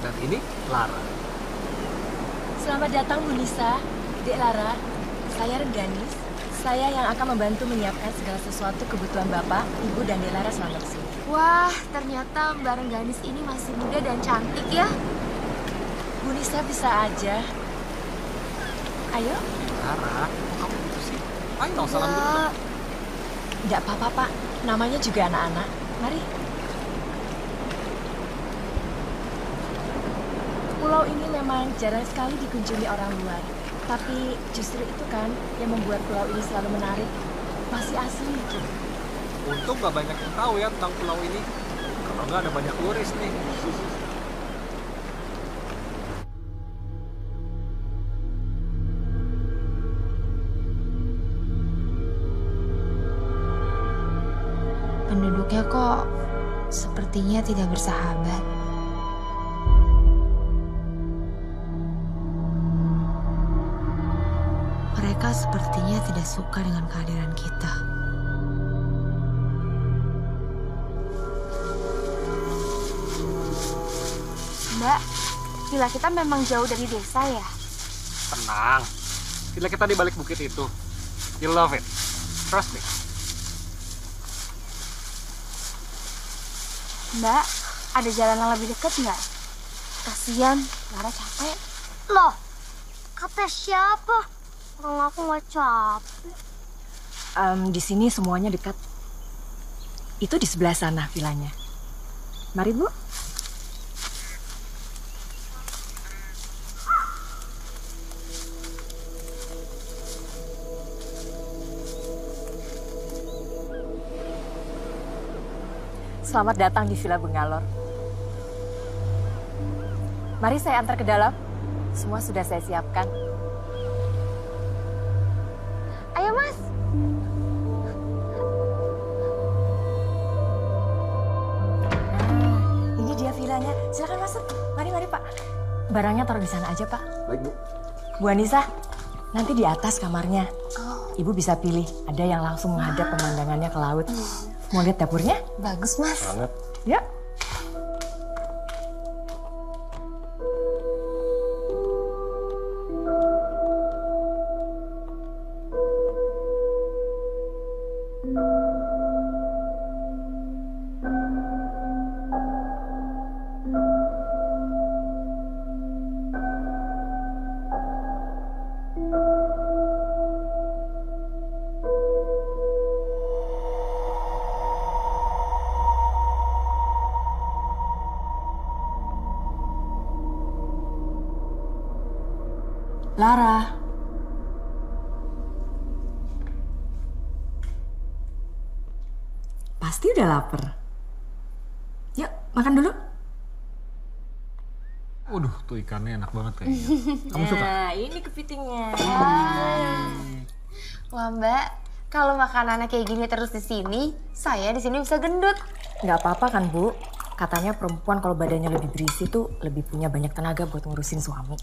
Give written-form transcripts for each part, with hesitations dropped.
Dan ini Lara. Selamat datang Bu Nisa, Dek Lara. Saya Rengganis. Saya yang akan membantu menyiapkan segala sesuatu kebutuhan Bapak, Ibu, dan Dek Lara selama di sini. Wah, ternyata Mbak Rengganis ini masih muda dan cantik ya. Bu Nisa bisa aja. Ayo. Lara, kok kamu gitu sih? Ayo, salam dulu dong. Tidak apa-apa, Pak. Namanya juga anak-anak. Mari. Pulau ini memang jarang sekali dikunjungi orang luar. Tapi justru itu kan yang membuat pulau ini selalu menarik. Masih asli. Untung gak banyak yang tahu ya tentang pulau ini. Kalau nggak ada banyak turis nih. Penduduknya kok sepertinya tidak bersahabat. Mereka sepertinya tidak suka dengan kehadiran kita. Mbak, villa kita memang jauh dari desa ya? Tenang. Villa kita di balik bukit itu. You love it. Trust me. Mbak, ada jalan yang lebih dekat nggak? Kasian, Lara capek. Loh, kata siapa? Orang aku nggak capek. Di sini semuanya dekat. Itu di sebelah sana vilanya. Mari, Bu. Selamat datang di Villa Bengalor. Mari saya antar ke dalam. Semua sudah saya siapkan. Ayo, Mas. Ini dia villanya. Silakan masuk. Mari, Pak. Barangnya taruh di sana aja, Pak. Baik, Bu. Bu Anissa, nanti di atas kamarnya. Ibu bisa pilih. Ada yang langsung menghadap pemandangannya ke laut. Mau lihat dapurnya? Bagus, Mas. Banget. Ya. Lara. Pasti udah lapar. Yuk, makan dulu. Waduh, tuh ikannya enak banget kayaknya. Kamu suka? Nah, ini kepitingnya. Wah, Mbak, kalau makanannya kayak gini terus di sini, saya di sini bisa gendut. Nggak apa-apa kan, Bu? Katanya perempuan kalau badannya lebih berisi tuh lebih punya banyak tenaga buat ngurusin suami.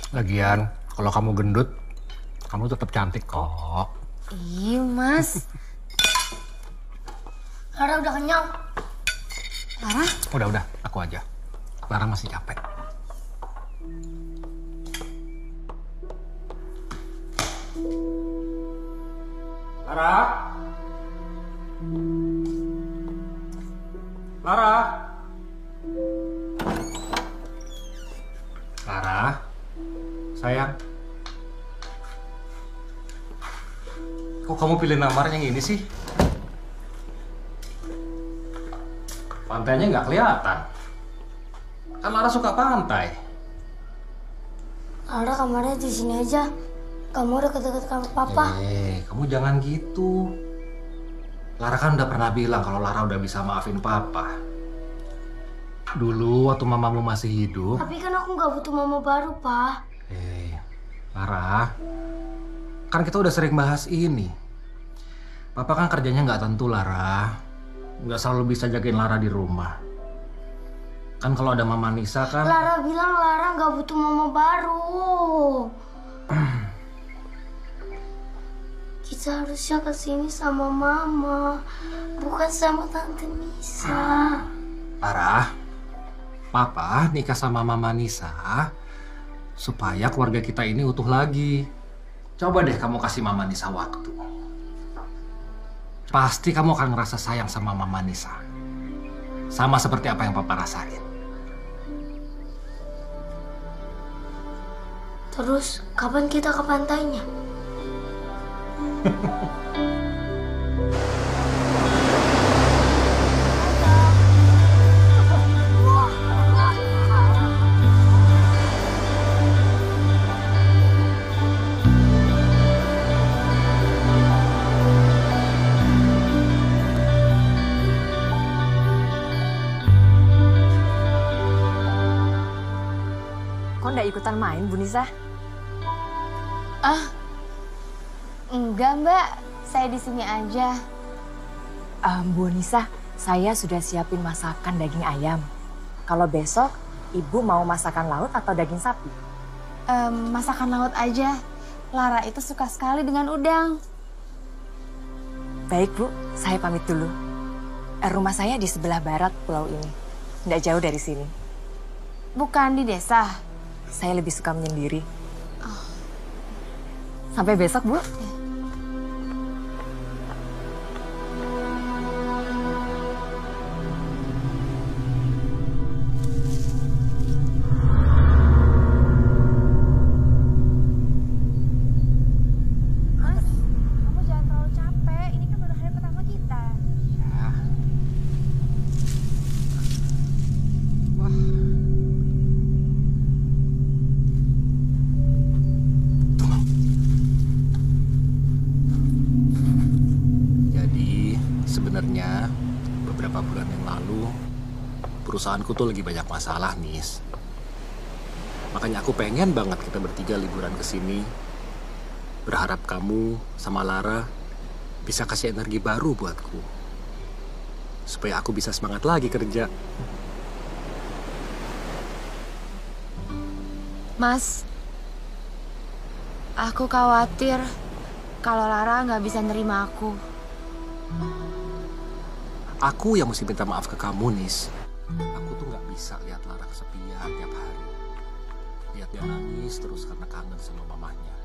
Lagian, kalau kamu gendut, kamu tetap cantik kok. Iya, Mas. Lara udah kenyang. Lara? Udah, aku aja. Lara masih capek. Lara? Lara? Lara? Sayang? Kok kamu pilih nomor yang ini sih? Pantainya nggak kelihatan. Kan Lara suka pantai. Lara kamarnya di sini aja. Kamu udah deket-deket kamar papa. Kamu jangan gitu. Lara kan udah pernah bilang kalau Lara udah bisa maafin papa. Dulu waktu mamamu masih hidup. Tapi kan aku nggak butuh mama baru, Pak. Lara, kan kita udah sering bahas ini. Papa kan kerjanya nggak tentu, Lara. Nggak selalu bisa jagain Lara di rumah. Kan kalau ada Mama Nisa kan... Lara bilang Lara nggak butuh mama baru. Kita harusnya kesini sama mama, bukan sama Tante Nisa. Lara, Papa nikah sama Mama Nisa supaya keluarga kita ini utuh lagi. Coba deh kamu kasih Mama Nisa waktu. Pasti kamu akan ngerasa sayang sama Mama Nisa. Sama seperti apa yang Papa rasain. Terus kapan kita ke pantainya? Kok nggak ikutan main, Bu Nisa? Enggak, Mbak. Saya di sini aja. Bu Nisa, saya sudah siapin masakan daging ayam. Kalau besok, Ibu mau masakan laut atau daging sapi? Masakan laut aja. Lara itu suka sekali dengan udang. Baik, Bu. Saya pamit dulu. Rumah saya di sebelah barat pulau ini. Nggak jauh dari sini. Bukan di desa. Saya lebih suka menyendiri. Sampai besok, Bu. Mas, kamu jangan terlalu capek. Ini kan baru hari pertama kita. Ya. Wah. Jadi sebenarnya beberapa bulan yang lalu perusahaanku tuh lagi banyak masalah, Nis. Makanya aku pengen banget kita bertiga liburan ke sini. Berharap kamu sama Lara bisa kasih energi baru buatku. Supaya aku bisa semangat lagi kerja. Mas, aku khawatir kalau Lara nggak bisa nerima aku. Aku yang mesti minta maaf ke kamu, Nis. Aku tuh nggak bisa lihat Lara kesepian tiap hari. Lihat dia nangis terus karena kangen sama mamanya.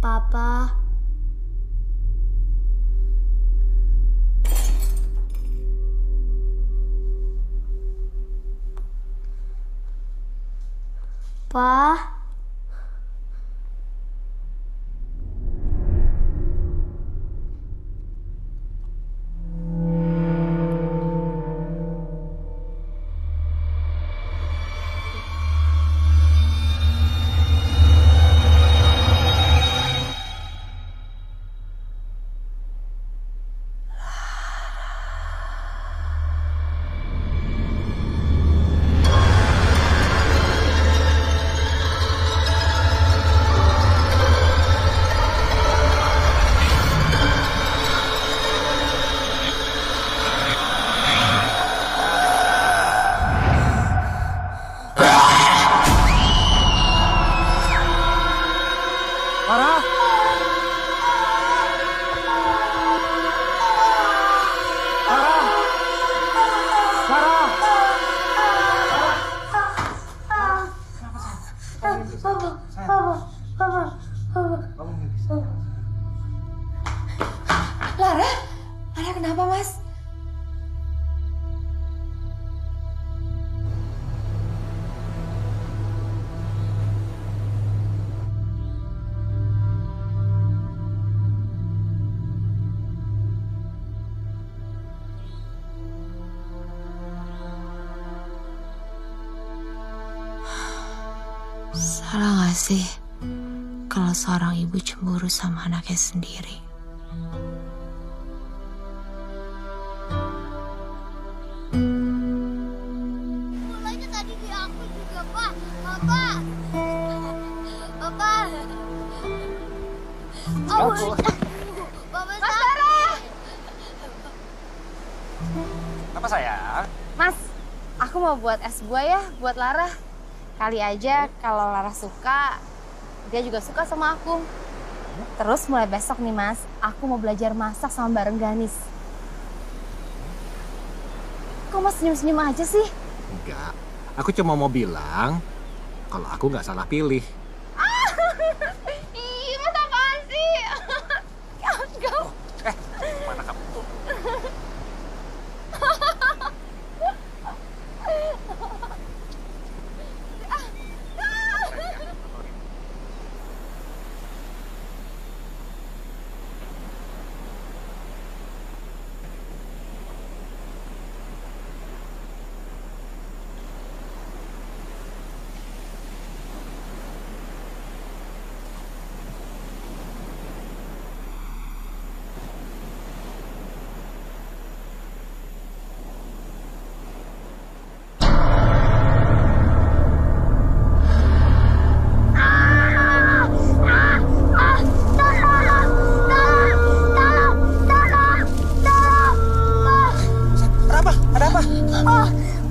Papa. Pa. Salah gak sih kalau seorang ibu cemburu sama anaknya sendiri? Bolanya tadi di aku juga, Pak. Papa. Papa. Oh, Papa Sarah. Apa sayang? Mas, aku mau buat es buah ya buat Lara. Kali aja kalau Lara suka, dia juga suka sama aku. Terus mulai besok nih Mas, aku mau belajar masak sama bareng Ganis. Kok Mas senyum-senyum aja sih? Enggak. Aku cuma mau bilang kalau aku nggak salah pilih. Ih, Mas apaan sih? Enggak. Mana kamu?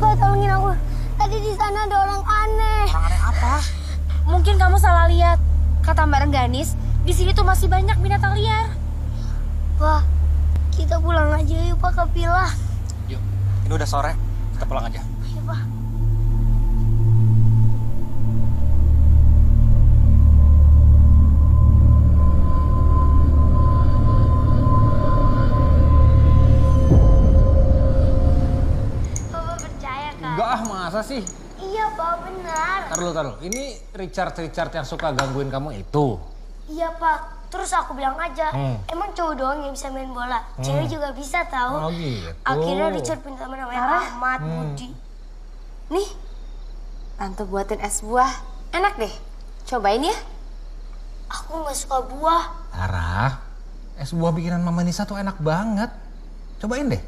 Pak, tolongin aku. Tadi di sana ada orang aneh. Orang aneh apa? Mungkin kamu salah lihat. Kata Mbak Rengganis, di sini tuh masih banyak binatang liar. Pak, kita pulang aja yuk Pak ke villa. Yuk, ini udah sore. Kita pulang aja. Ayo Pak. Papa percaya kan? Enggak ah, masa sih? Iya Pak, benar. Taruh. Ini Richard yang suka gangguin kamu itu. Iya Pak, terus aku bilang aja, emang cowok doang yang bisa main bola, cewek juga bisa tahu. Oh gitu. Akhirnya Richard punya teman namanya Ahmad Budi. Nih, Tante buatin es buah. Enak deh, cobain ya. Aku nggak suka buah. Lara, es buah bikinan Mama Nisa tuh enak banget. Cobain deh.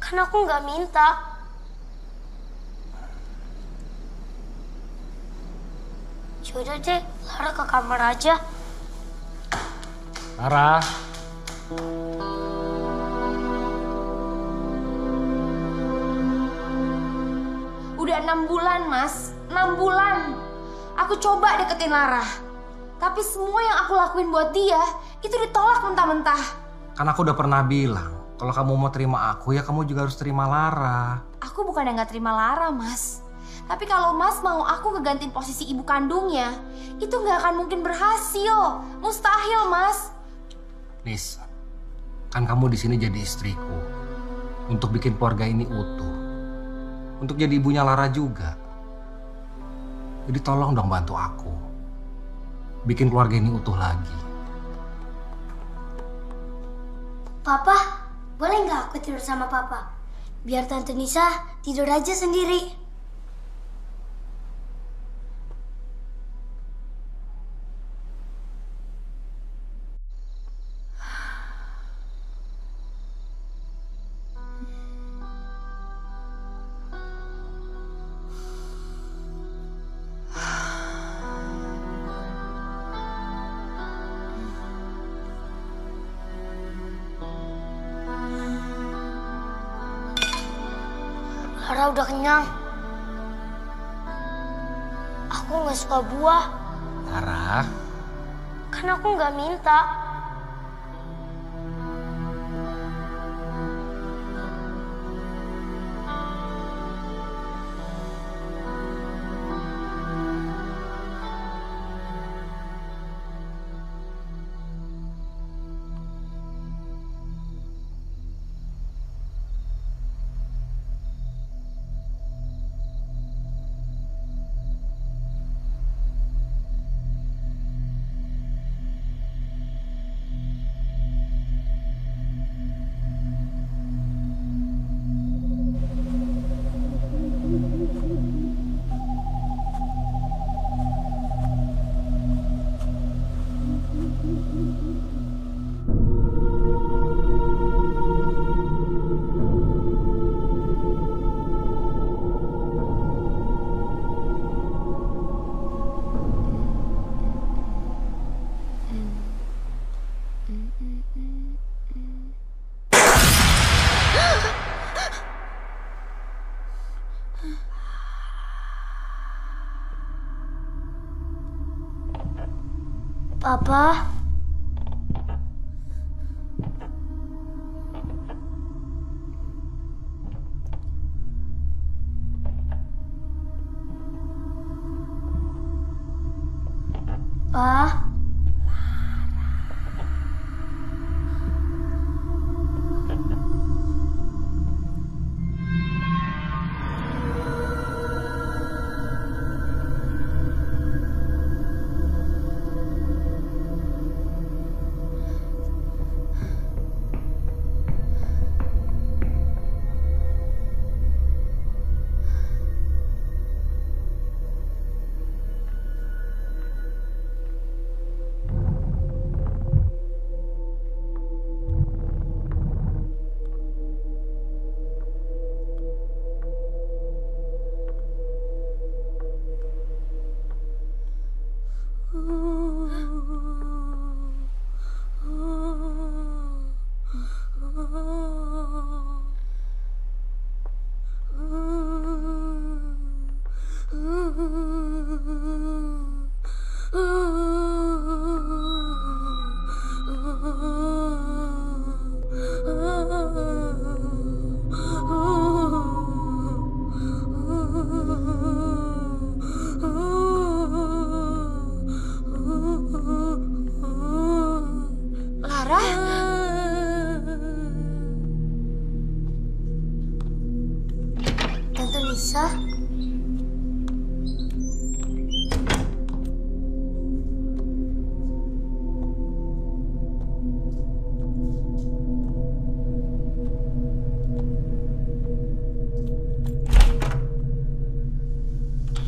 Kan aku nggak minta. Yaudah deh, Lara ke kamar aja. Lara. Udah 6 bulan, Mas. 6 bulan. Aku coba deketin Lara. Tapi semua yang aku lakuin buat dia, itu ditolak mentah-mentah. Kan aku udah pernah bilang, kalau kamu mau terima aku, ya kamu juga harus terima Lara. Aku bukan yang gak terima Lara, Mas. Tapi kalau Mas mau aku ngegantiin posisi ibu kandungnya, itu gak akan mungkin berhasil. Mustahil, Mas. Nis, kan kamu di sini jadi istriku. Untuk bikin keluarga ini utuh. Untuk jadi ibunya Lara juga. Jadi tolong dong bantu aku. Bikin keluarga ini utuh lagi. Papa, boleh nggak aku tidur sama Papa? Biar Tante Nisa tidur aja sendiri. Lara udah kenyang. Aku nggak suka buah. Lara, Kan aku nggak minta. Papa. Pa. Tante Nisa?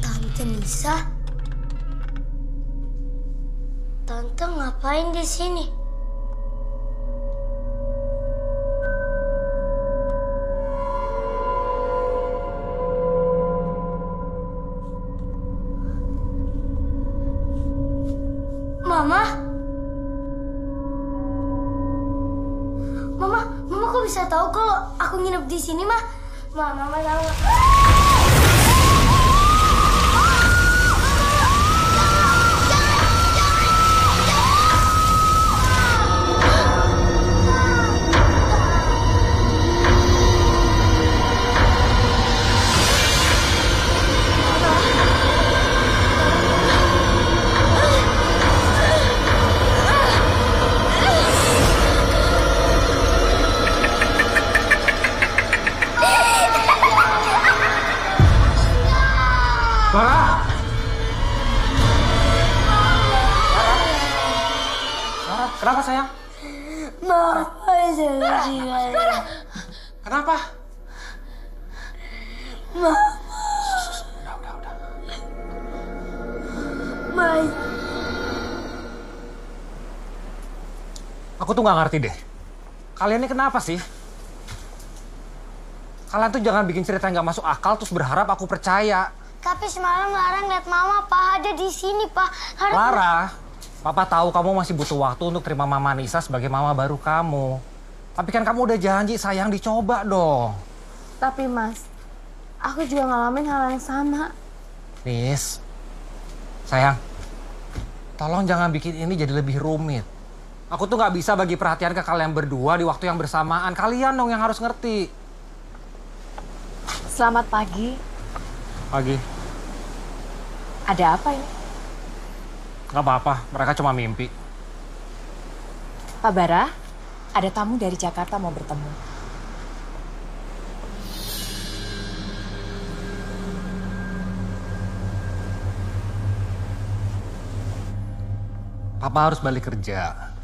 Tante Nisa? Tante ngapain di sini? Mama? Mama kok bisa tahu kalau aku nginep di sini, Mah? Mama tahu. Lara! Lara, kenapa sayang? Mama jangan. Kenapa? Mama. Udah. Mai. Aku tuh nggak ngerti deh. Kalian ini kenapa sih? Kalian tuh jangan bikin cerita yang nggak masuk akal terus berharap aku percaya. Tapi semalam Lara ngeliat Mama, Pak, ada di sini, Pak. Lara, Papa tahu kamu masih butuh waktu untuk terima Mama Nisa sebagai mama baru kamu. Tapi kan kamu udah janji, sayang, dicoba dong. Tapi Mas, aku juga ngalamin hal yang sama. Nis, sayang, tolong jangan bikin ini jadi lebih rumit. Aku tuh nggak bisa bagi perhatian ke kalian berdua di waktu yang bersamaan. Kalian dong yang harus ngerti. Selamat pagi. Pagi. Ada apa ini? Nggak apa-apa, mereka cuma mimpi. Pak Bara, ada tamu dari Jakarta mau bertemu. Papa harus balik kerja.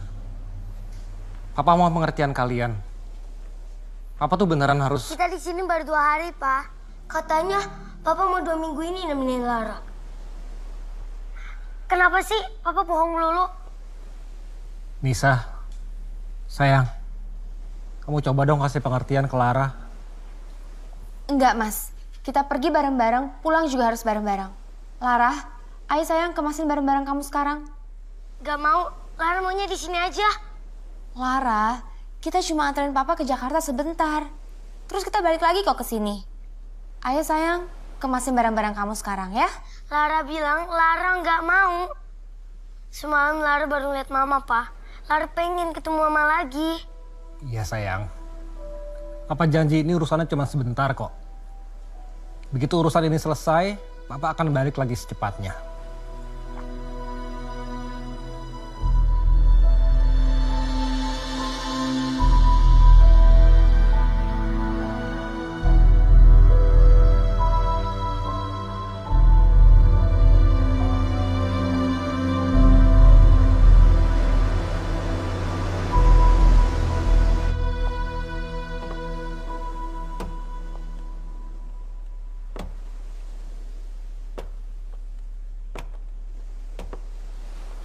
Papa mau pengertian kalian. Papa tuh beneran harus... Kita di sini baru 2 hari, Pak. Katanya Papa mau 2 minggu ini nemenin Lara. Kenapa sih Papa bohong melulu? Nisa, sayang, kamu coba dong kasih pengertian ke Lara. Enggak Mas, kita pergi bareng-bareng, pulang juga harus bareng-bareng. Lara, ayo sayang kemasin bareng-bareng kamu sekarang. Gak mau, Lara maunya di sini aja. Lara, kita cuma anterin Papa ke Jakarta sebentar. Terus kita balik lagi kok ke sini. Ayo sayang. kemasin barang-barang kamu sekarang ya. Lara bilang Lara nggak mau. Semalam Lara baru lihat Mama, Pak. Lara pengen ketemu Mama lagi. Iya sayang. Papa janji ini urusannya cuma sebentar kok. Begitu urusan ini selesai, Papa akan balik lagi secepatnya.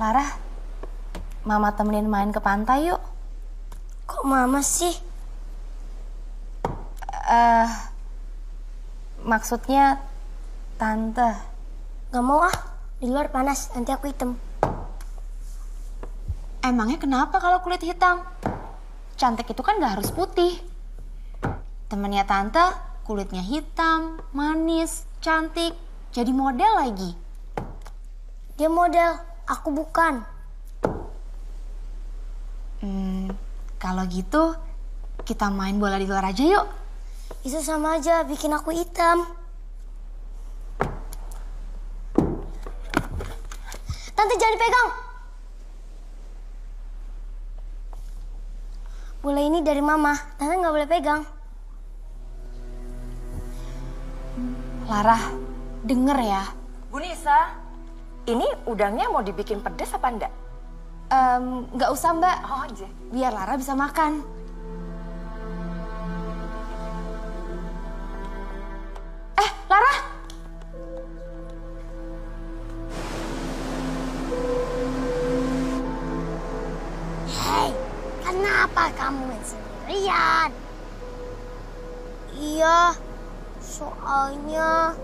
Lara, Mama temenin main ke pantai yuk. Kok Mama sih? Maksudnya Tante. Gak mau ah, di luar panas, nanti aku hitam. Emangnya kenapa kalau kulit hitam? Cantik itu kan gak harus putih. Temennya Tante kulitnya hitam, manis, cantik, jadi model lagi. Dia model, aku bukan. Kalau gitu kita main bola di luar aja yuk. Itu sama aja bikin aku hitam. Tante jangan dipegang. Bola ini dari Mama, Tante nggak boleh pegang. Lara, denger ya. Bu Nisa, ini udangnya mau dibikin pedes apa enggak? Nggak usah Mbak, Oh aja. biar Lara bisa makan. Lara! Hei, kenapa kamu main sendirian? Iya, soalnya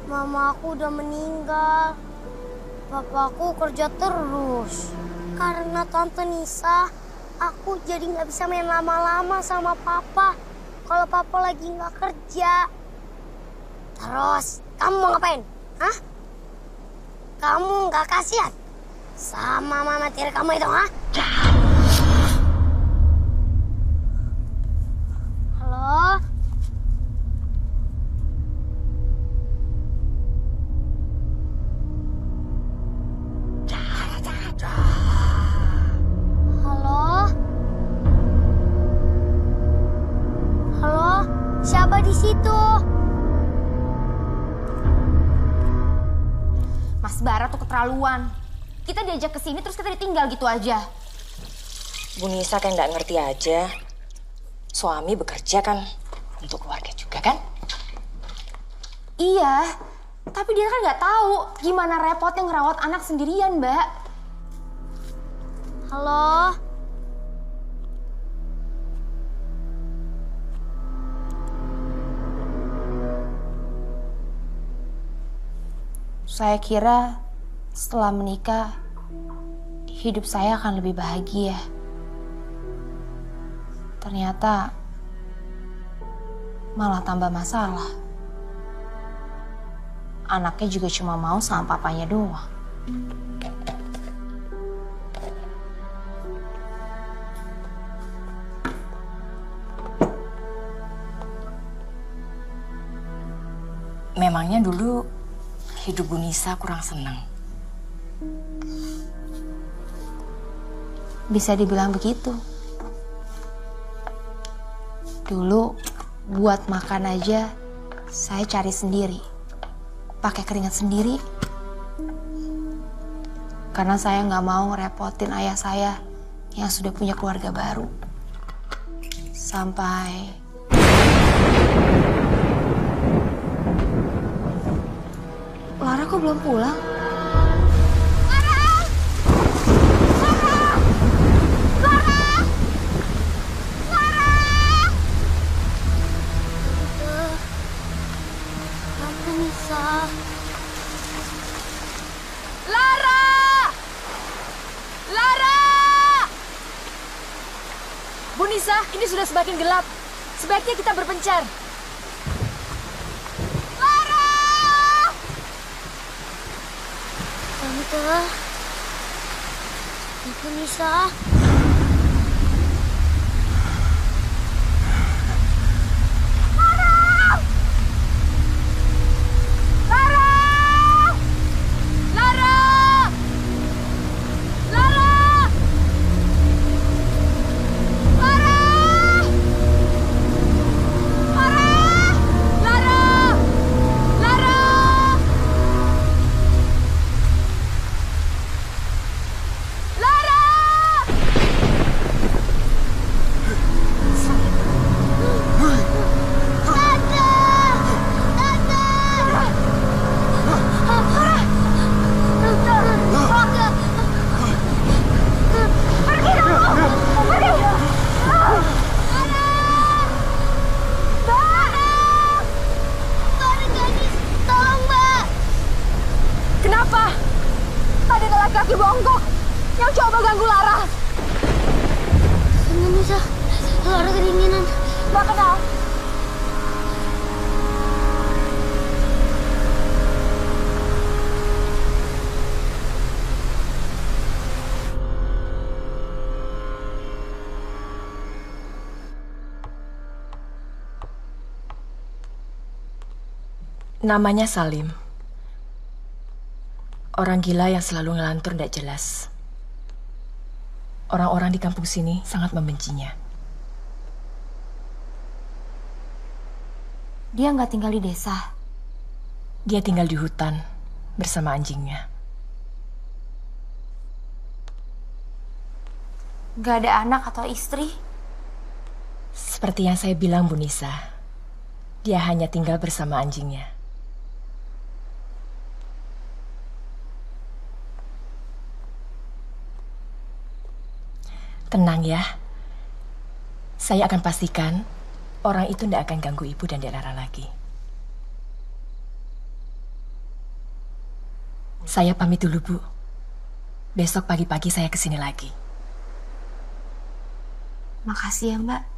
Mama aku udah meninggal. Papaku kerja terus. Karena Tante Nisa, aku jadi nggak bisa main lama-lama sama Papa. Kalau Papa lagi nggak kerja. Terus, kamu mau ngapain? Hah? Kamu nggak kasihan sama mama tiri kamu itu, hah? Halo? Halo? Halo? Siapa di situ? Mas Bara tuh keterlaluan. Kita diajak ke sini terus kita ditinggal gitu aja. Bu Nisa kayak nggak ngerti aja. Suami bekerja kan untuk keluarga juga kan? Iya, tapi dia kan nggak tahu gimana repotnya ngerawat anak sendirian, Mbak. Halo? Saya kira setelah menikah, hidup saya akan lebih bahagia. Ternyata malah tambah masalah. Anaknya juga cuma mau sama papanya doang. Memangnya dulu hidup Bu Nisa kurang senang. Bisa dibilang begitu. Dulu buat makan aja saya cari sendiri. Pakai keringat sendiri. Karena saya nggak mau ngerepotin ayah saya yang sudah punya keluarga baru. Sampai Lara kok belum pulang? Tante Nisa. Lara! Lara! Bu Nisa, ini sudah semakin gelap. Sebaiknya kita berpencar. Lara! Tante Nisa. Laki-laki bongkok yang coba ganggu Lara. Tante Nisa, Lara kedinginan. Mbak kenal. Namanya Salim. Orang gila yang selalu ngelantur tidak jelas. Orang-orang di kampung sini sangat membencinya. Dia nggak tinggal di desa. Dia tinggal di hutan bersama anjingnya. Nggak ada anak atau istri. Seperti yang saya bilang, Bu Nisa. Dia hanya tinggal bersama anjingnya. Tenang ya. Saya akan pastikan orang itu tidak akan ganggu Ibu dan Dek Lara lagi. Saya pamit dulu, Bu. Besok pagi-pagi saya kesini lagi. Makasih ya, Mbak.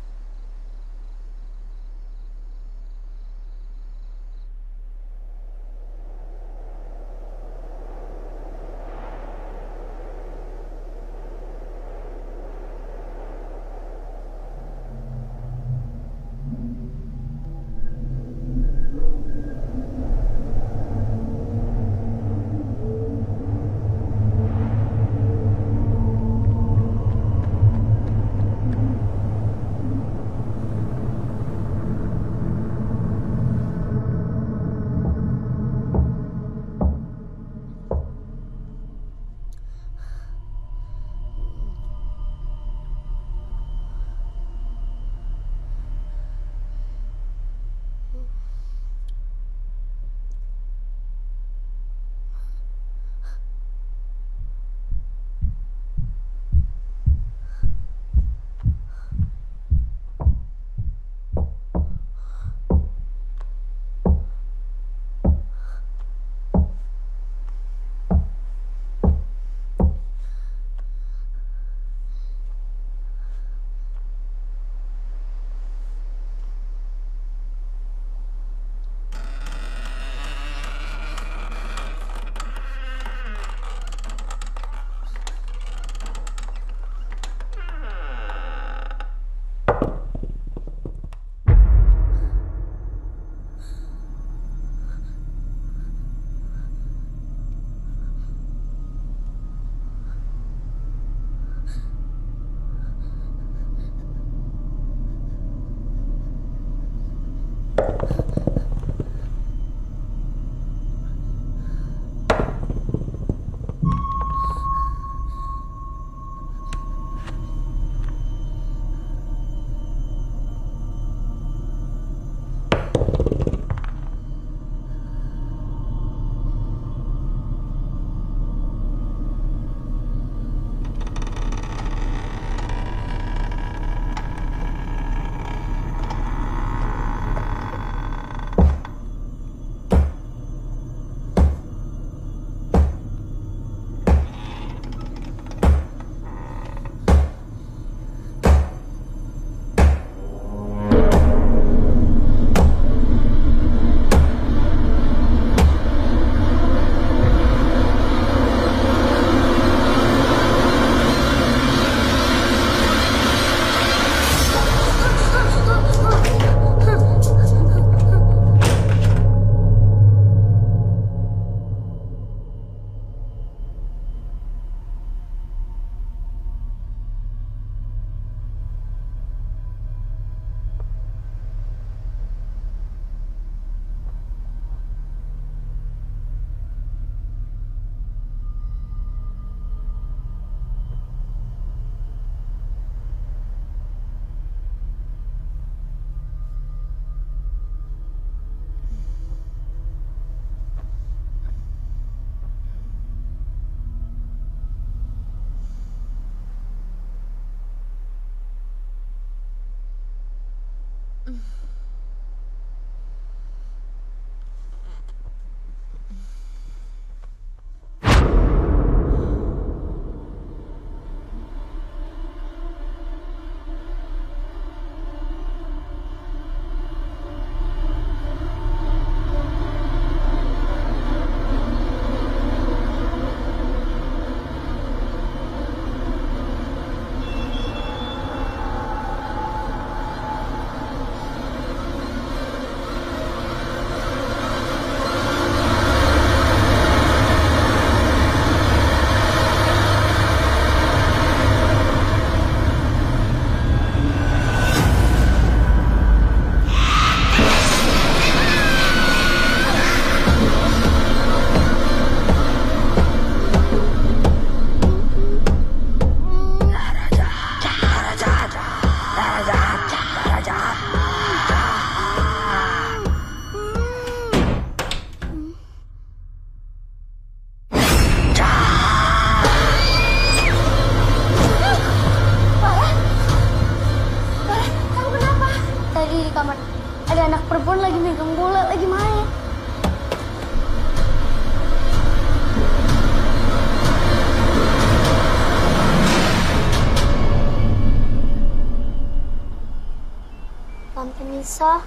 Nisa.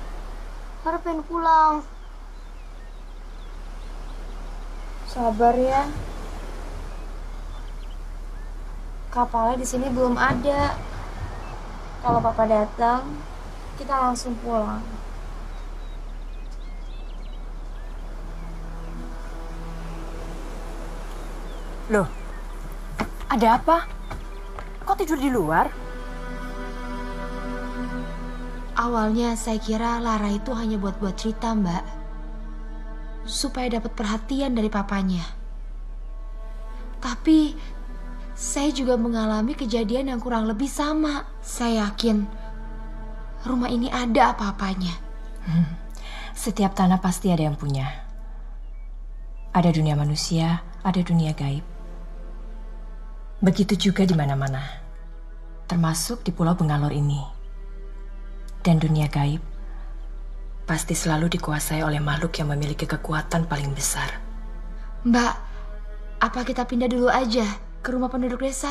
Lara pengen pulang. Sabar ya. Kapalnya di sini belum ada. Kalau papa datang, kita langsung pulang. Loh, ada apa? Kok tidur di luar? Awalnya saya kira Lara itu hanya buat-buat cerita, Mbak. Supaya dapat perhatian dari papanya. Tapi saya juga mengalami kejadian yang kurang lebih sama. Saya yakin rumah ini ada apa-apanya. Setiap tanah pasti ada yang punya. Ada dunia manusia, ada dunia gaib. Begitu juga di mana-mana, termasuk di Pulau Bengalor ini. Dan dunia gaib pasti selalu dikuasai oleh makhluk yang memiliki kekuatan paling besar. Mbak, apa kita pindah dulu aja ke rumah penduduk desa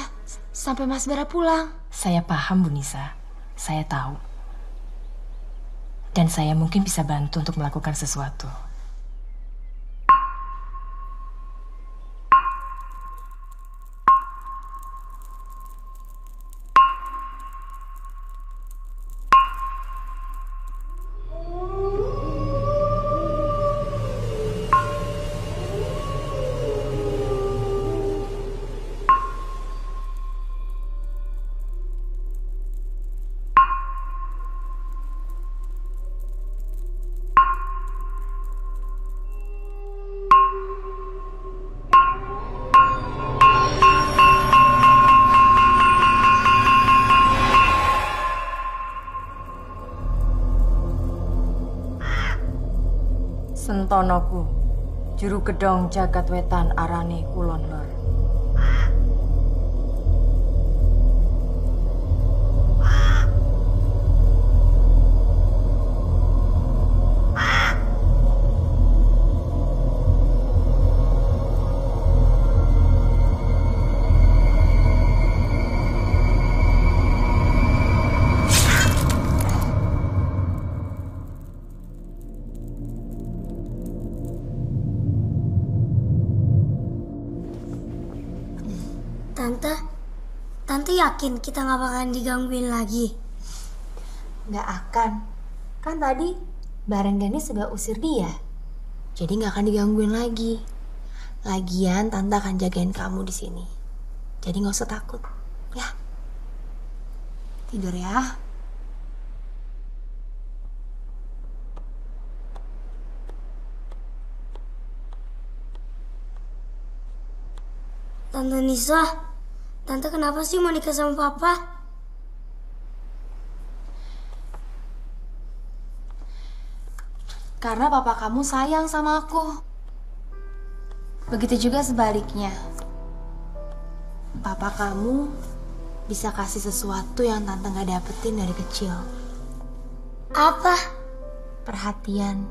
sampai Mas Bara pulang? Saya paham, Bu Nisa. Saya tahu. Dan saya mungkin bisa bantu untuk melakukan sesuatu. Sentonoku, juru gedong jagat wetan arane kulon lor. Tante yakin kita nggak bakalan digangguin lagi? Nggak akan. Kan tadi Bareng Dani sudah usir dia. Jadi nggak akan digangguin lagi. Lagian Tante akan jagain kamu di sini. Jadi nggak usah takut, ya. Tidur ya. Tante Nisa, Tante kenapa sih mau nikah sama Papa? Karena papa kamu sayang sama aku. Begitu juga sebaliknya. Papa kamu bisa kasih sesuatu yang Tante gak dapetin dari kecil. Apa? Perhatian.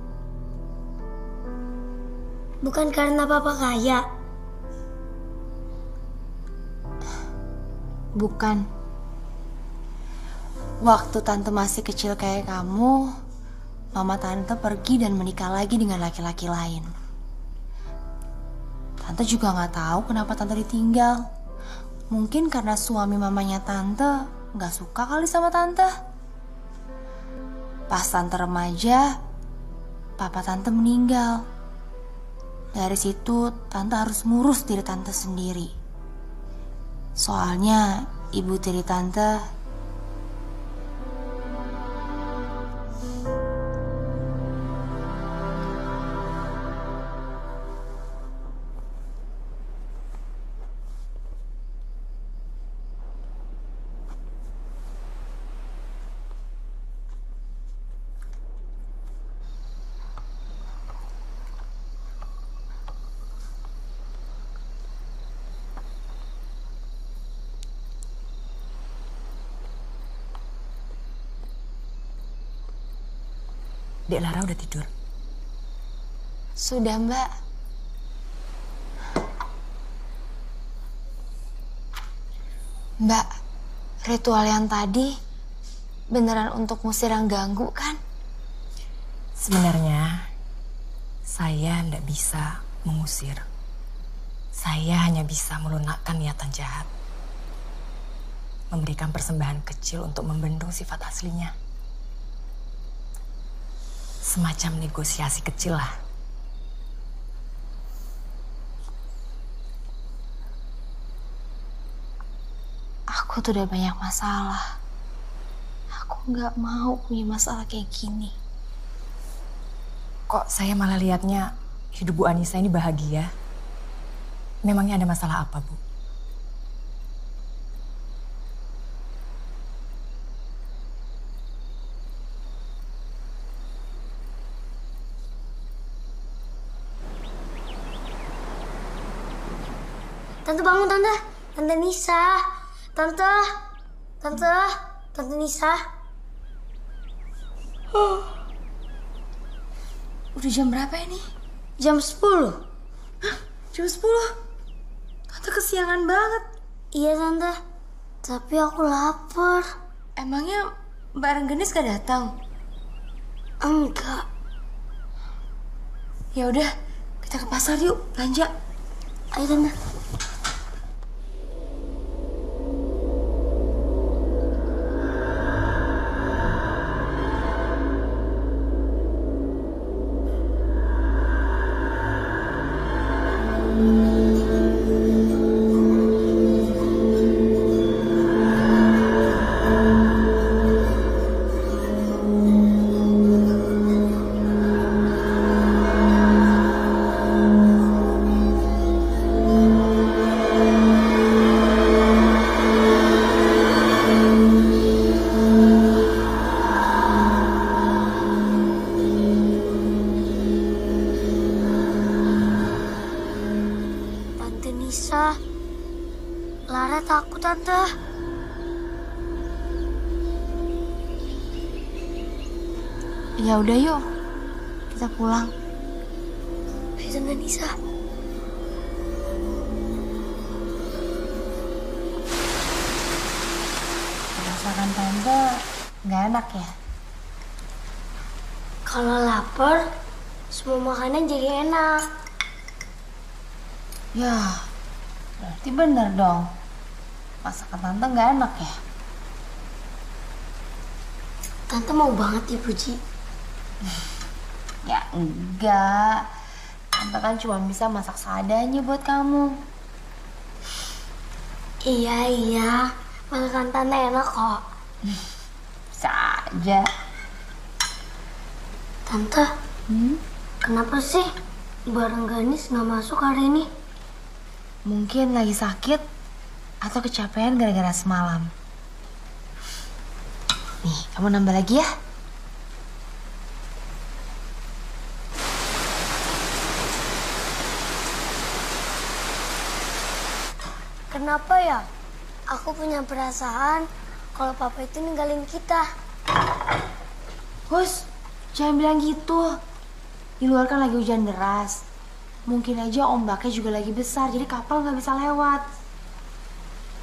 Bukan karena Papa kaya. Bukan. Waktu Tante masih kecil kayak kamu, Mama Tante pergi dan menikah lagi dengan laki-laki lain. Tante juga gak tahu kenapa Tante ditinggal. Mungkin karena suami mamanya Tante gak suka kali sama Tante. Pas Tante remaja, Papa Tante meninggal. Dari situ Tante harus ngurus diri Tante sendiri. Soalnya ibu tiri Tante Dek Lara udah tidur? sudah, Mbak. Mbak, ritual yang tadi beneran untuk ngusir yang ganggu kan? Sebenarnya saya tidak bisa mengusir. Saya hanya bisa melunakkan niatan jahat. Memberikan persembahan kecil untuk membendung sifat aslinya. Semacam negosiasi kecil lah. Aku tuh udah banyak masalah. Aku nggak mau punya masalah kayak gini. Kok saya malah lihatnya hidup Bu Anissa ini bahagia? Memangnya ada masalah apa, Bu? Tante bangun, Tante. Tante Nisa. Tante. Tante Nisa. Udah jam berapa ini? Jam 10. Jam 10? Tante kesiangan banget. Iya, Tante. Tapi aku lapar. Emangnya Mbak Rengganis gak datang? Enggak. Ya udah, kita ke pasar yuk, belanja. Ayo, Tante. Tante Nisa, Lara takut, Tante. Ya udah yuk, kita pulang. Ayo, Tante Nisa. Masakan Tante nggak enak ya? Kalau lapar, semua makanan jadi enak. Ya, berarti bener dong. Masakan Tante nggak enak ya? Tante mau banget dipuji. Ya enggak. Tante kan cuma bisa masak seadanya buat kamu. Iya. Masakan Tante enak kok. Bisa aja. Tante, kenapa sih Mbak Rengganis nggak masuk hari ini? Mungkin lagi sakit atau kecapean gara-gara semalam. Nih, kamu nambah lagi ya. Kenapa ya? Aku punya perasaan kalau papa itu ninggalin kita. Hus, jangan bilang gitu. Di luar kan lagi hujan deras. Mungkin aja ombaknya juga lagi besar, jadi kapal nggak bisa lewat.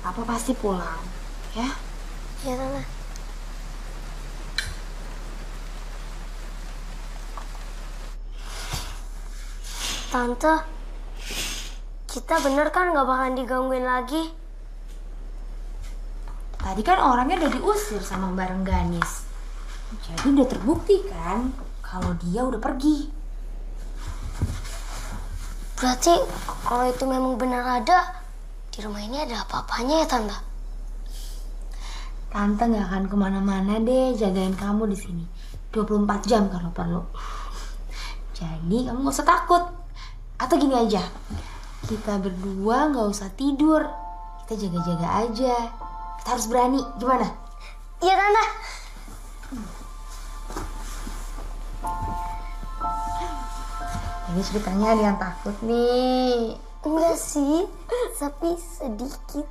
Papa pasti pulang, ya? Iya, Tante. Tante, kita bener kan nggak bakalan digangguin lagi? Tadi kan orangnya udah diusir sama Mbak Rengganis. Jadi udah terbukti kan kalau dia udah pergi. Berarti kalau itu memang benar ada, di rumah ini ada apa-apanya ya, Tante? Tante nggak akan kemana-mana deh, jagain kamu di sini 24 jam kalau perlu. Jadi kamu nggak usah takut. Atau gini aja, kita berdua nggak usah tidur, kita jaga-jaga aja. Kita harus berani, gimana? Iya, Tante. Ini ceritanya ada yang takut nih. Enggak sih, tapi sedikit.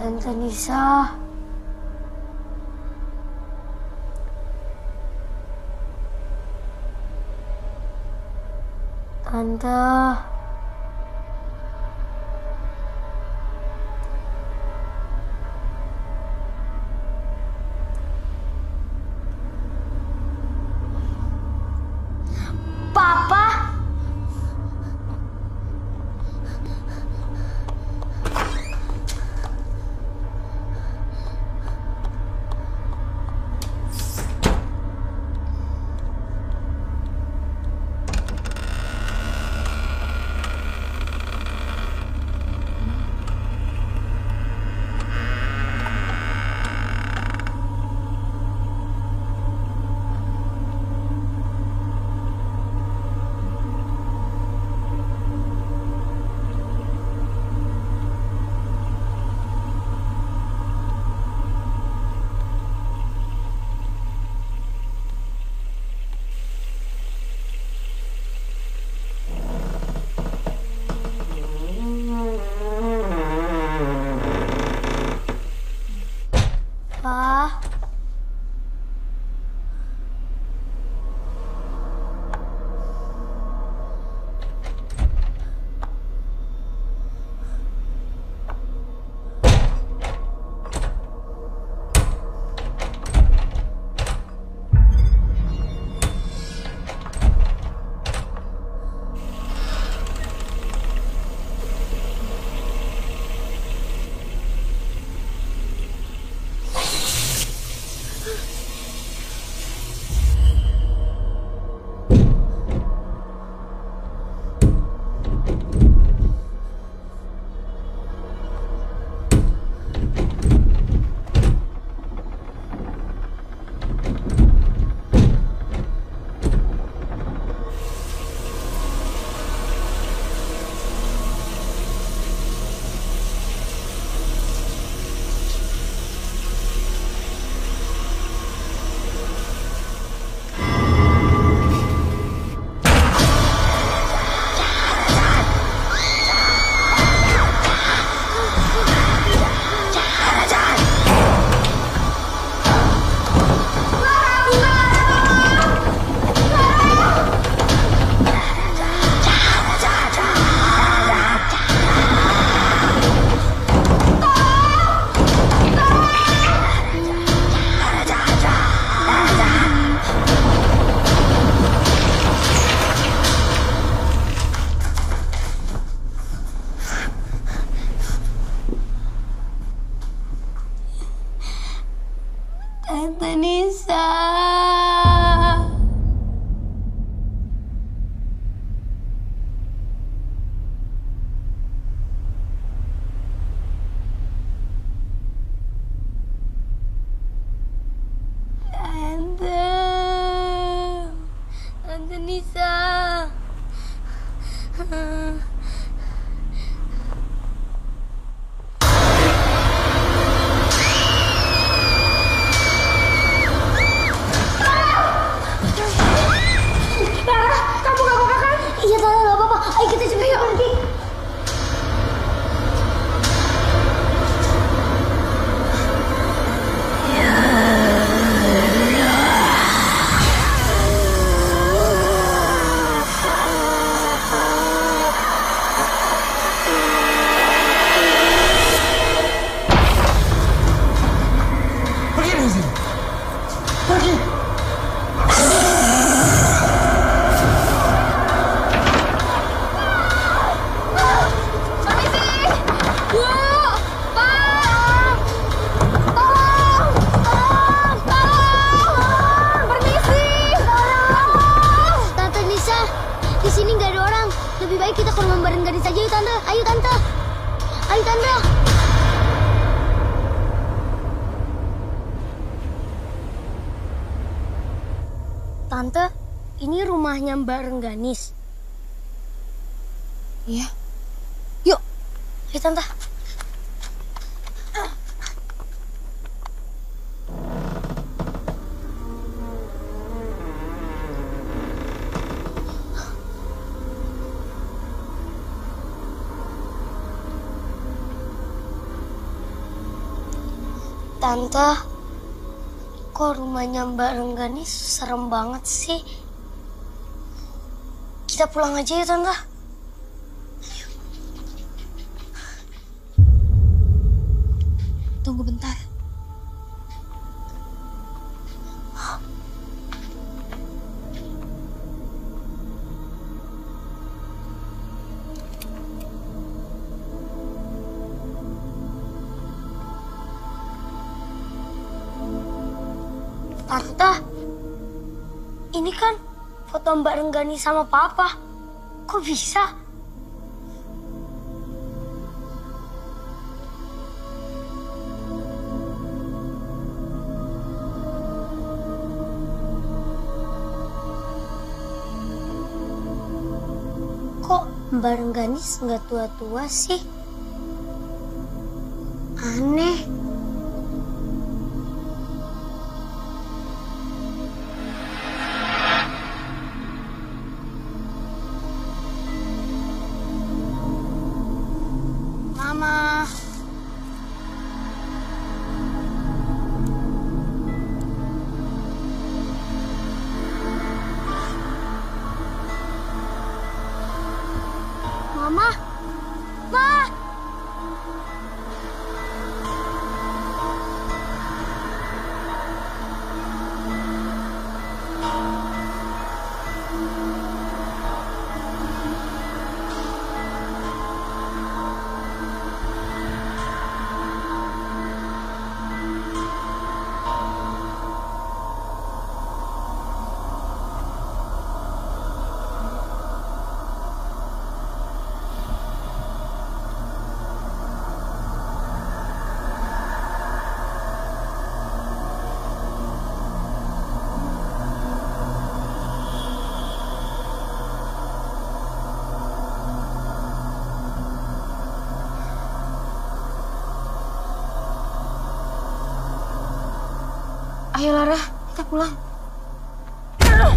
Tante Nisa. Tante. Papa. Pa. Tante Nisa. Tante Nisa. Tante, ini rumahnya Mbak Rengganis. Iya. Yuk, ayo Tante. Tante, kok rumahnya Mbak Rengganis serem banget sih? Kita pulang aja ya, Tante. Tunggu bentar. Tante, ini kan foto Mbak Renggani sama Papa. Kok bisa? Kok Mbak Rengganis nggak tua-tua sih? Aneh. Mama. Mama. Ma. Ayo Lara, kita pulang. Minum.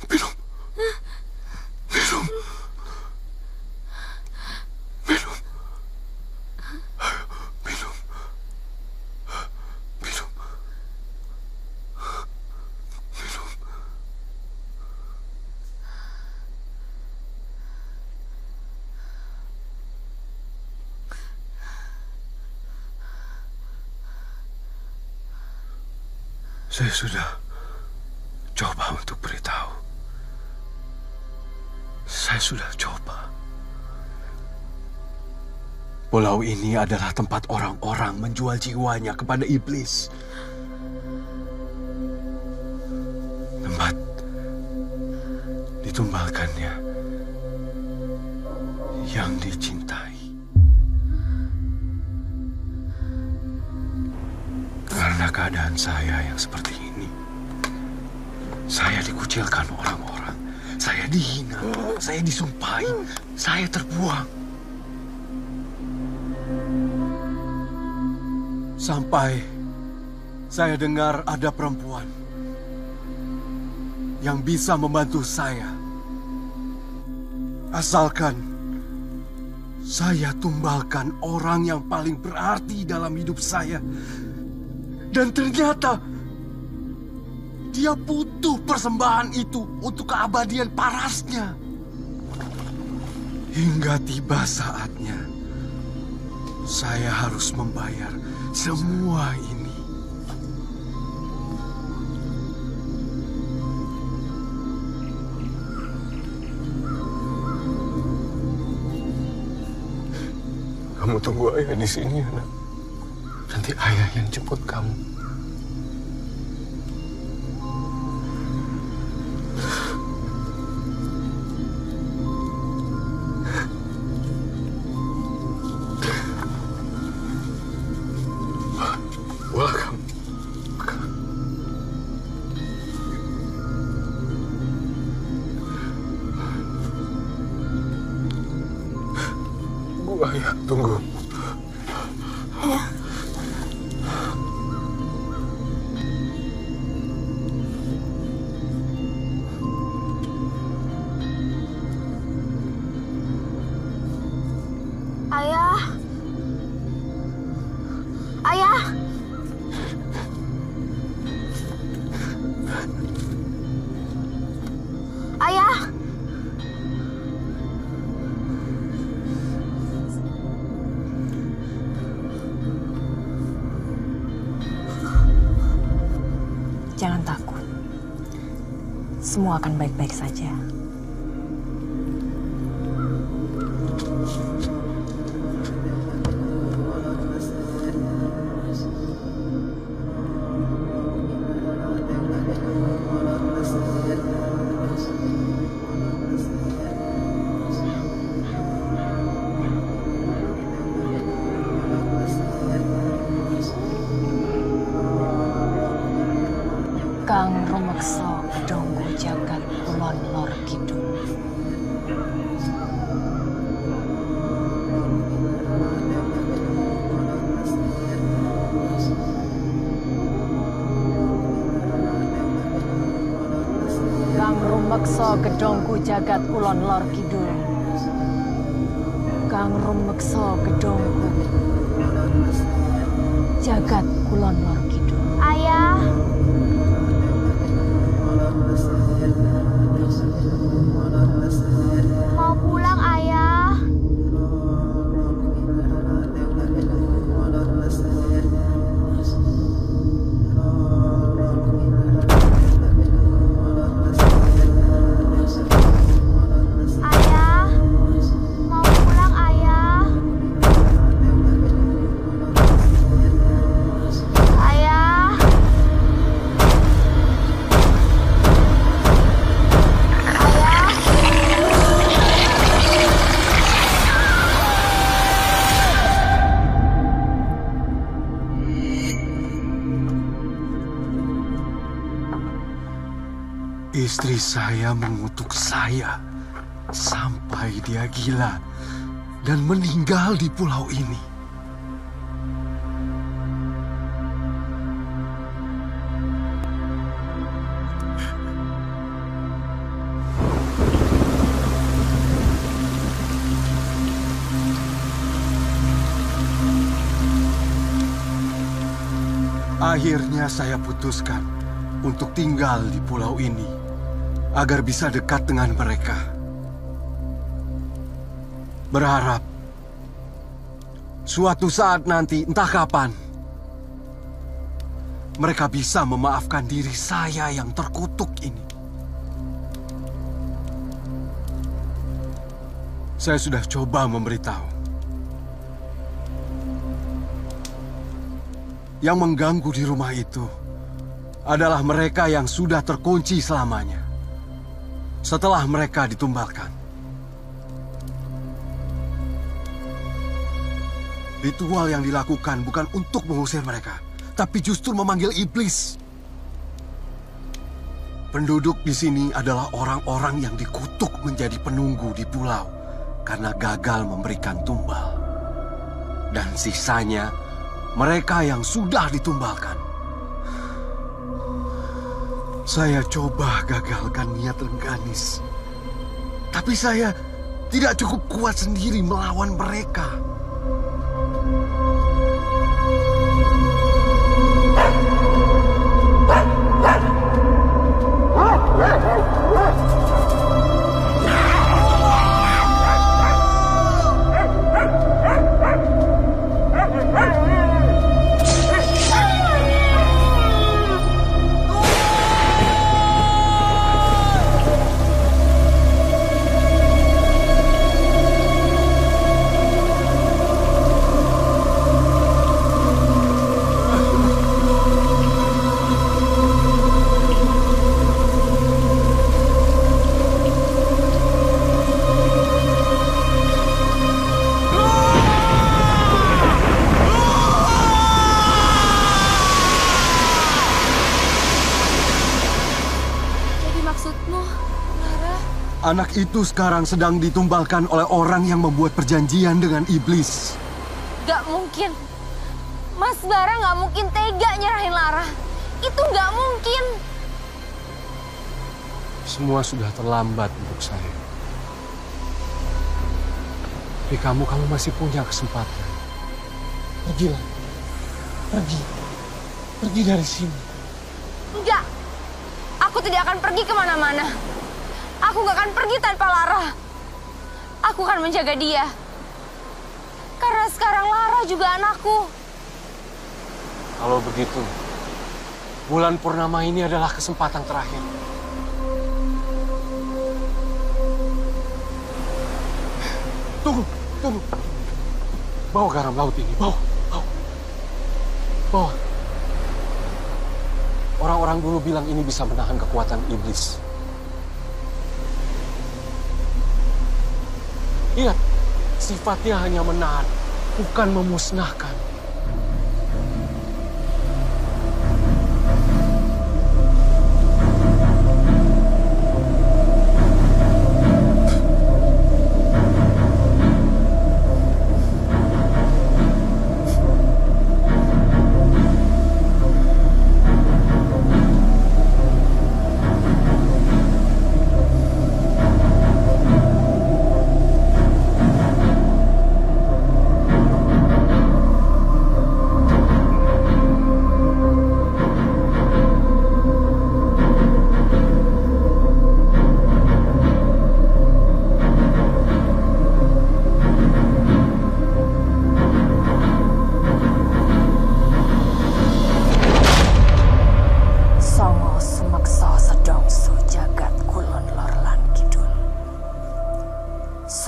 Minum. Minum. Minum. Minum. Minum. Saya sudah coba untuk beritahu. Saya sudah coba. Pulau ini adalah tempat orang-orang menjual jiwanya kepada iblis. Tempat ditumbalkannya yang dicintai. Karena keadaan saya yang seperti ini, saya dikucilkan orang-orang, saya dihina, saya disumpahi, saya terbuang. Sampai saya dengar ada perempuan yang bisa membantu saya. Asalkan saya tumbalkan orang yang paling berarti dalam hidup saya. Dan ternyata dia butuh persembahan itu untuk keabadian parasnya. Hingga tiba saatnya, saya harus membayar semua ini. Kamu tunggu ayah di sini, anak. Nanti ayah yang jemput kamu. Welcome. Bu ayah, tunggu. Iya. Ayah. Ayah. Ayah. Jangan takut. Semua akan baik-baik saja. Kang rumeksa kedonggo jagat kulon lor kidul. Kang rumeksa kedonggo jagat kulon lor kidul. Kang rumeksa kedonggo jagat kulon lor kidul. Ayah. Mau pulang, Ayah. Ayah. Mau pulang, Ayah. Ayah. Istri saya mengutuk saya sampai dia gila dan meninggal di pulau ini. Akhirnya saya putuskan untuk tinggal di pulau ini agar bisa dekat dengan mereka. Berharap suatu saat nanti, entah kapan, mereka bisa memaafkan diri saya yang terkutuk ini. Saya sudah coba memberitahu. Yang mengganggu di rumah itu adalah mereka yang sudah terkunci selamanya setelah mereka ditumbalkan. Ritual yang dilakukan bukan untuk mengusir mereka, tapi justru memanggil iblis. Penduduk di sini adalah orang-orang yang dikutuk menjadi penunggu di pulau karena gagal memberikan tumbal. Dan sisanya mereka yang sudah ditumbalkan. Saya coba gagalkan niat Rengganis. Tapi saya tidak cukup kuat sendiri melawan mereka. Anak itu sekarang sedang ditumbalkan oleh orang yang membuat perjanjian dengan iblis. Gak mungkin. Mas Bara gak mungkin tega nyerahin Lara. Itu gak mungkin. Semua sudah terlambat untuk saya. Tapi kamu masih punya kesempatan. Pergilah. Pergi. Pergi dari sini. Enggak. Aku tidak akan pergi kemana-mana. Aku gak akan pergi tanpa Lara. Aku akan menjaga dia. Karena sekarang Lara juga anakku. Kalau begitu, bulan purnama ini adalah kesempatan terakhir. Tunggu. Bawa garam laut ini, bawa. Orang-orang dulu bilang ini bisa menahan kekuatan iblis. Iya, sifatnya hanya menahan, bukan memusnahkan.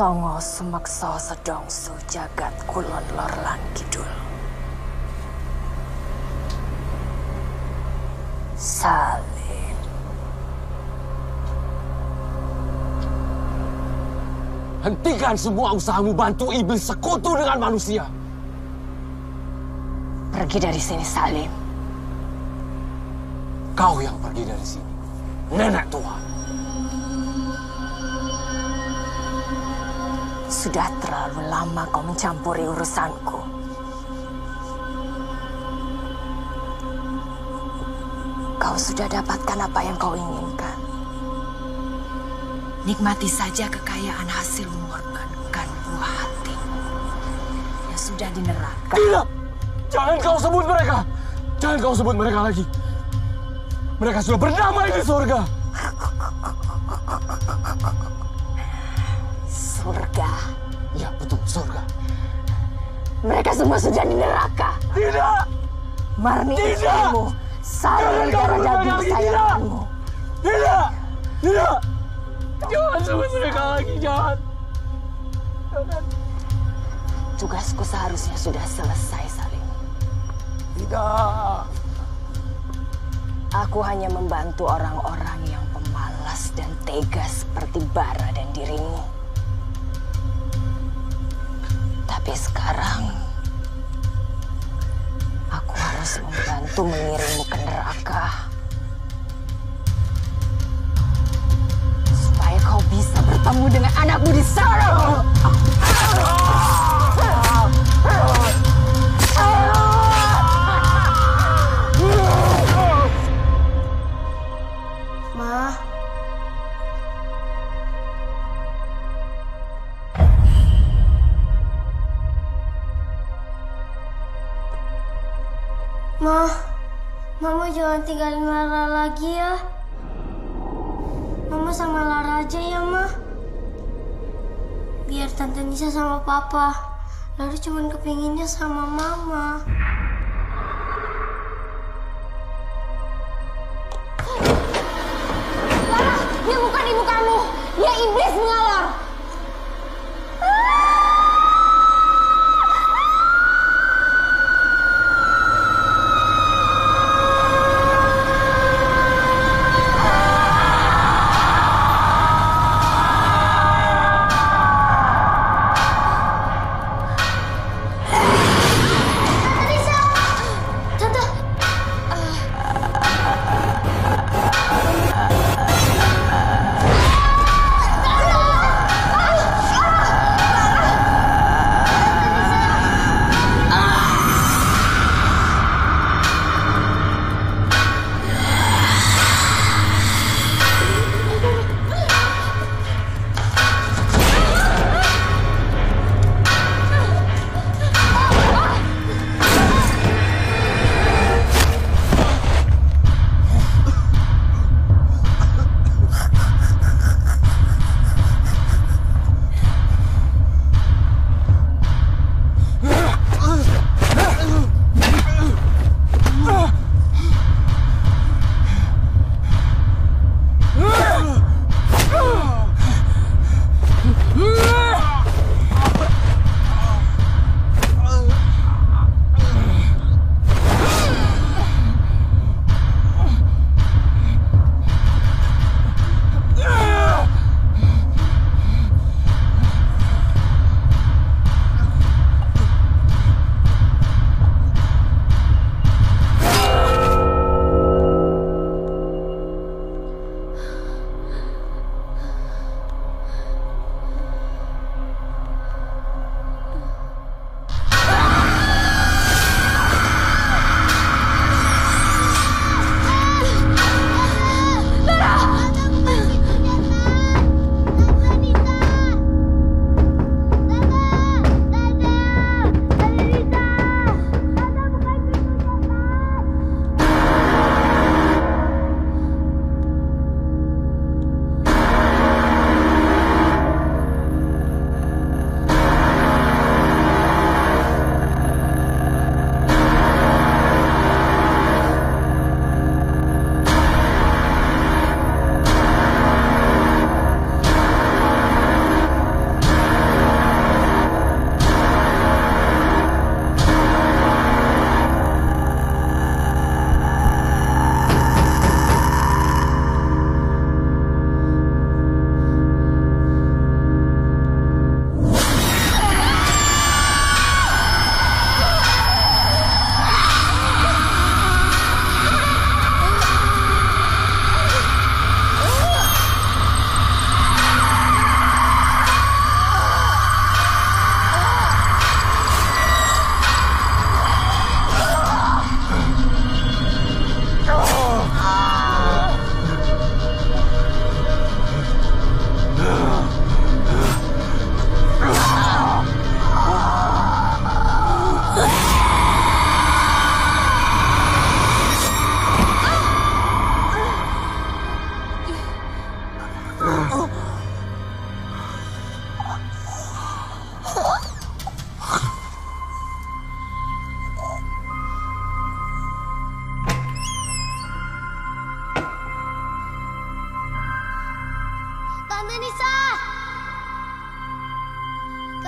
Songo sumeksa sedongsu jagat kulon lor lan kidul. Salim. Hentikan semua usahamu bantu iblis sekutu dengan manusia. Pergi dari sini, Salim. Kau yang pergi dari sini, nenek tua. Sudah terlalu lama kau mencampuri urusanku. Kau sudah dapatkan apa yang kau inginkan. Nikmati saja kekayaan hasil mengorbankan buah hati yang sudah di neraka. Tidak! Jangan kau sebut mereka! Jangan kau sebut mereka lagi. Mereka sudah berdamai di surga. Surga? Ya, betul, surga. Mereka semua sudah di neraka. Tidak! Marni Tidak! istrimu, Salim darah daging kesayanganmu. Tidak! Tidak! Jangan sebut mereka lagi, jangan. Tugasku seharusnya sudah selesai, Salim. Tidak. Aku hanya membantu orang-orang yang pemalas dan tega seperti Bara dan dirimu. Tapi sekarang, aku harus membantu mengirimmu ke neraka. Supaya kau bisa bertemu dengan anakmu di sana. Ma. Ma, Mama jangan tinggalin Lara lagi ya. Mama sama Lara aja ya, Ma. Biar Tante Nisa sama Papa. Lara cuma kepinginnya sama Mama. Lara, dia bukan ibu kamu. Dia iblis mengalor.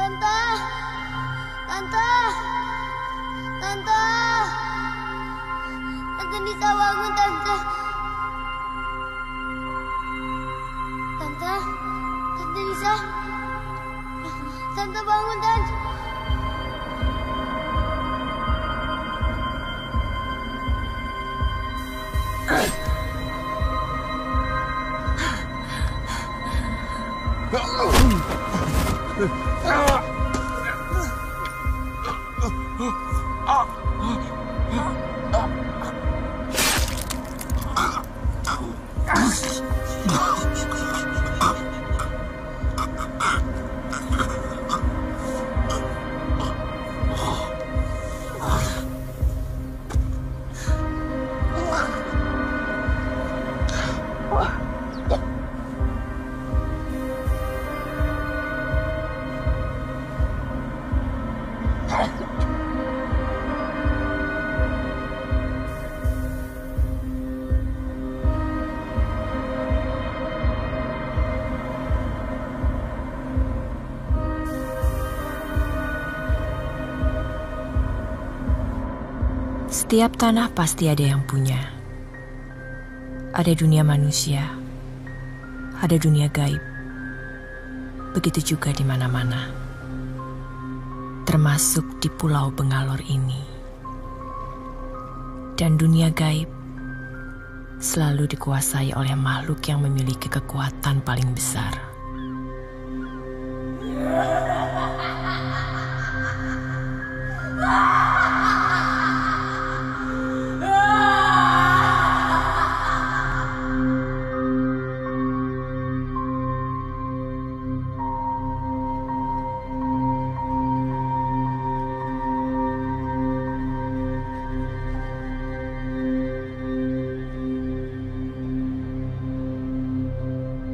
Tante! Tante! Tante! Tante Nisa bangun, Tante! Tante? Tante Nisa? Tante bangun, Tante! Setiap tanah pasti ada yang punya. Ada dunia manusia, ada dunia gaib. Begitu juga di mana-mana. Termasuk di Pulau Bengalor ini. Dan dunia gaib selalu dikuasai oleh makhluk yang memiliki kekuatan paling besar. Ah!